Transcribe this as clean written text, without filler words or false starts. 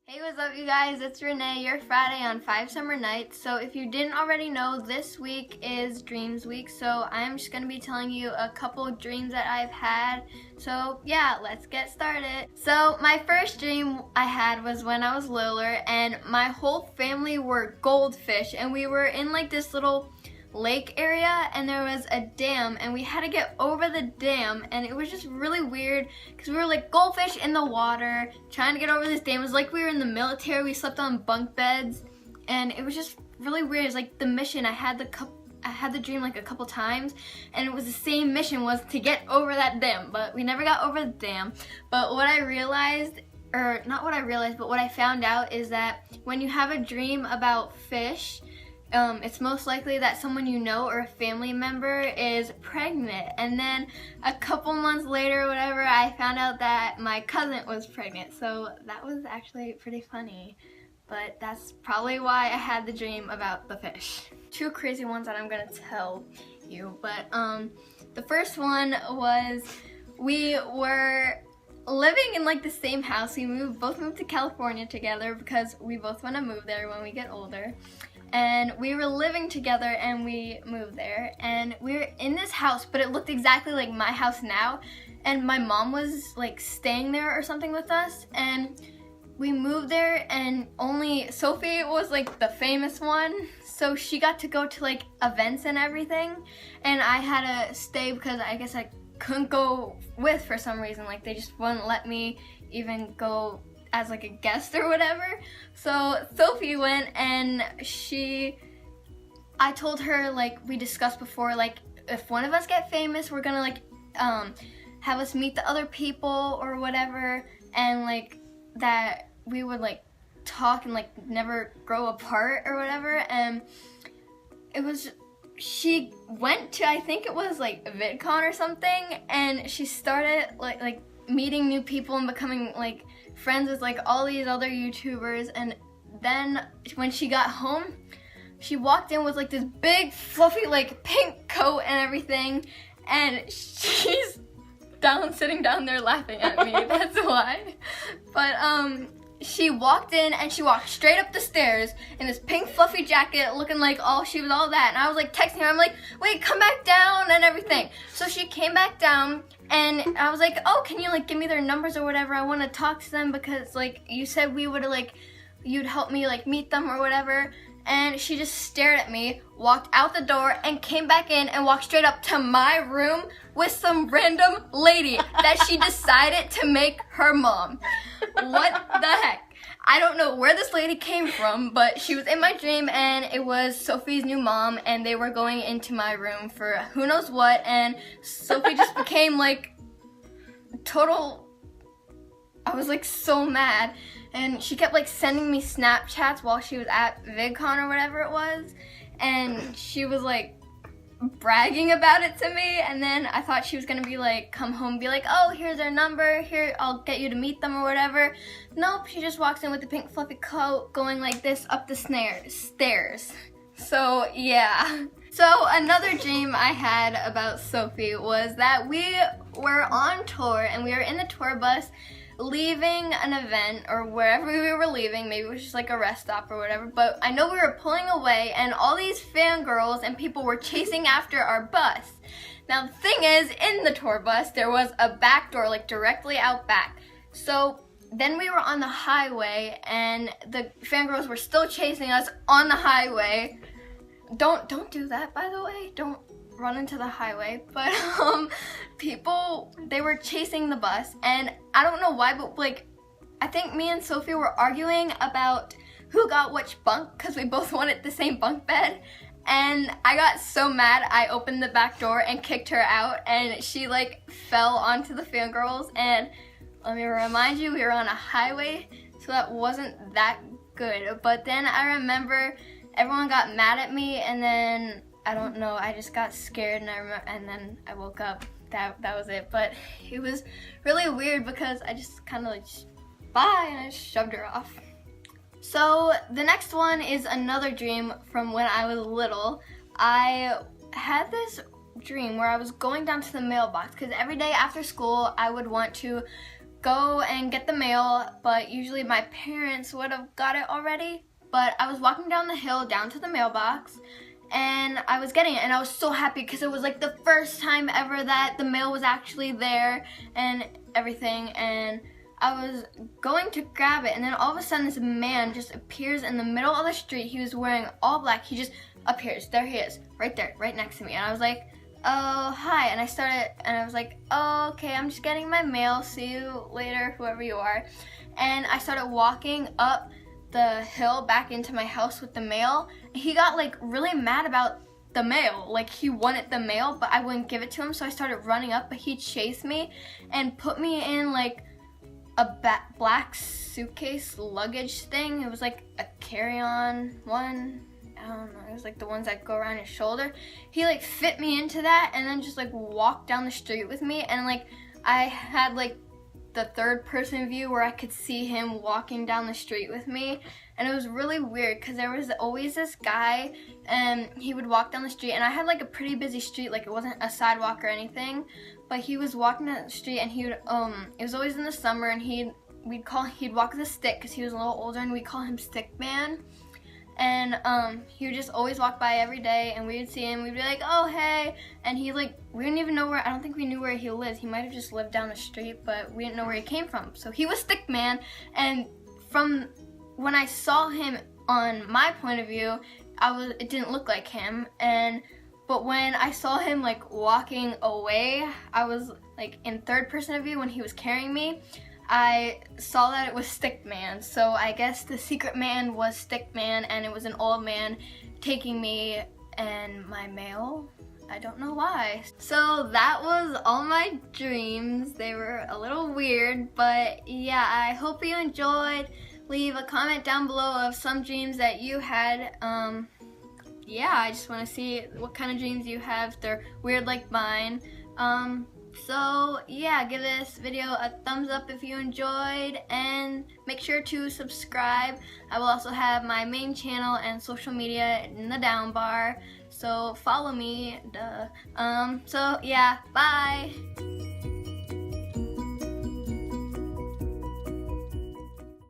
Hey, what's up you guys? It's Renee, your Friday on 5 Summer Nights. So if you didn't already know, this week is Dreams Week, so I'm just going to be telling you a couple of dreams that I've had. So yeah, let's get started. So my first dream I had was when I was littler, and my whole family were goldfish, and we were in like this little lake area, and there was a dam, and we had to get over the dam, and it was just really weird because we were like goldfish in the water trying to get over this dam. It was like we were in the military. We slept on bunk beds, and it was just really weird. It's like the mission. I had the dream like a couple times, and it was the same mission, was to get over that dam, but we never got over the dam. But what I realized, or not what I realized, but what I found out is that when you have a dream about fish, it's most likely that someone you know or a family member is pregnant. And then a couple months later or whatever, I found out that my cousin was pregnant. So that was actually pretty funny. But that's probably why I had the dream about the fish. Two crazy ones that I'm gonna tell you. But the first one was, we were living in like the same house. We both moved to California together because we both want to move there when we get older. And we were living together and we moved there, and we were in this house, but it looked exactly like my house now, and my mom was like staying there or something with us, and we moved there, and only Sophie was like the famous one, so she got to go to like events and everything, and I had to stay because I guess I couldn't go with for some reason. Like they just wouldn't let me even go as like a guest or whatever. So Sophie went, and I told her, like we discussed before, like if one of us get famous, we're gonna like have us meet the other people or whatever, and like that we would like talk and like never grow apart or whatever. And she went to, I think it was like VidCon or something, and she started like meeting new people and becoming like friends with like all these other YouTubers. And then when she got home, she walked in with like this big fluffy like pink coat and everything, and she's sitting down there laughing at me. That's why. But she walked in, and she walked straight up the stairs in this pink fluffy jacket, looking like she was all that. And I was like texting her, I'm like, wait, come back down and everything. So she came back down, and I was like, oh, can you like give me their numbers or whatever? I want to talk to them because like you said we would like, you'd help me like meet them or whatever. And she just stared at me, walked out the door, and came back in and walked straight up to my room with some random lady that she decided to make her mom. What the heck? I don't know where this lady came from, but she was in my dream, and it was Sophie's new mom, and they were going into my room for who knows what, and Sophie just became like total, I was like so mad. And she kept like sending me Snapchats while she was at VidCon or whatever it was, and she was like bragging about it to me. And then I thought she was gonna be like, come home and be like, oh, here's their number, here, I'll get you to meet them or whatever. Nope, she just walks in with the pink fluffy coat going like this up the stairs. So yeah. So another dream I had about Sophie was that we were on tour, and we were in the tour bus leaving an event or wherever we were leaving. Maybe it was just like a rest stop or whatever, but I know we were pulling away, and all these fangirls and people were chasing after our bus. Now the thing is, in the tour bus there was a back door like directly out back. So then we were on the highway, and the fangirls were still chasing us on the highway. Don't do that, by the way. Don't run into the highway. But people, they were chasing the bus, and I don't know why, but like I think me and Sophie were arguing about who got which bunk because we both wanted the same bunk bed. And I got so mad, I opened the back door and kicked her out, and she like fell onto the fangirls. And let me remind you, we were on a highway, so that wasn't that good. But then I remember everyone got mad at me, and then I don't know, I just got scared, and then I woke up. That was it. But it was really weird because I just kind of like, bye, and I shoved her off. So the next one is another dream from when I was little. I had this dream where I was going down to the mailbox because every day after school I would want to go and get the mail, but usually my parents would have got it already. But I was walking down the hill down to the mailbox, and I was getting it, and I was so happy because it was like the first time ever that the mail was actually there and everything. And I was going to grab it, and then all of a sudden this man just appears in the middle of the street. He was wearing all black. He just appears. There he is, right there, right next to me. And I was like, oh, hi. And I was like, oh, okay, I'm just getting my mail. See you later, whoever you are. And I started walking up the hill back into my house with the mail. He got like really mad about the mail. Like, he wanted the mail, but I wouldn't give it to him. So I started running up, but he chased me and put me in like a black suitcase luggage thing. It was like a carry-on one. I don't know, it was like the ones that go around your shoulder. He like fit me into that and then just like walked down the street with me, and like I had like the third person view where I could see him walking down the street with me. And it was really weird because there was always this guy, and he would walk down the street, and I had like a pretty busy street, like it wasn't a sidewalk or anything, but he was walking down the street, and he would it was always in the summer, and he'd walk with a stick because he was a little older, and we'd call him Stick Man. And he would just always walk by every day, and we would see him. We'd be like, oh, hey. And he like, we didn't even know I don't think we knew where he lived. He might have just lived down the street, but we didn't know where he came from. So he was Stick Man. And from when I saw him on my point of view, it didn't look like him. But when I saw him like walking away, I was like in third person view when he was carrying me. I saw that it was Stick Man, so I guess the secret man was Stick Man, and it was an old man taking me and my mail. I don't know why. So that was all my dreams. They were a little weird, but yeah, I hope you enjoyed. Leave a comment down below of some dreams that you had. Yeah, I just want to see what kind of dreams you have. If they're weird like mine. So yeah, give this video a thumbs up if you enjoyed, and make sure to subscribe. I will also have my main channel and social media in the down bar, so follow me, duh. So yeah, bye.